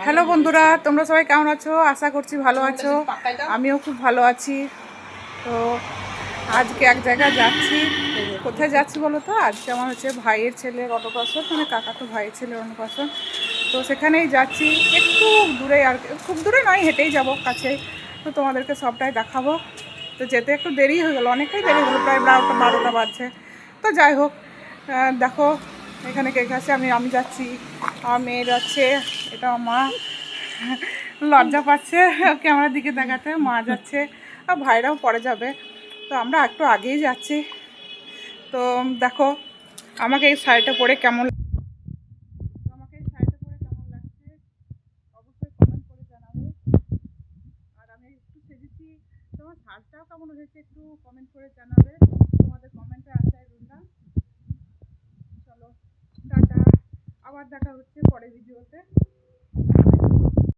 Hello বন্ধুরা, তোমরা সবাই কেমন আছো? আশা করছি ভালো আছো। আমিও খুব ভালো আছি। তো আজকে এক জায়গায় যাচ্ছি। কোথায় যাচ্ছি বলো তো? আজকে আমার হচ্ছে ভাইয়ের ছেলের অন্নপ্রাশন, মানে কাকাতো ভাইয়ের ছেলের অন্নপ্রাশন। তো সেখানেই যাচ্ছি, একটু দূরে, আর খুব দূরে নয়, হেঁটেই যাব কাছে। তো তোমাদেরকে সবটাই দেখাবো। তো যেতে একটু দেরি হয়ে গেলো, অনেকটাই দেরি হলো, প্রায় 12টা বাজছে। তো যাই হোক, দেখো এখানে কে আছে। আমি যাচ্ছি, আমার মেয়ে যাচ্ছে, এটা আমার মা। লজ্জা পাচ্ছে ক্যামেরার দিকে দেখাতে। মা যাচ্ছে আর ভাইরাও পরে যাবে। তো আমরা একটু আগেই যাচ্ছি। তো দেখো আমাকে এই শাড়িটা পরে কেমন লাগছে অবশ্যই কমেন্ট করে জানাবে। আর আমি একটু সেজেছি, তোমার শাড়িটাও কেমন হয়েছে একটু কমেন্ট করে জানাবে। তোমাদের কমেন্টে আশায় রইলাম। চলো টাটা, আবার দেখা হচ্ছে পরের ভিডিওতে।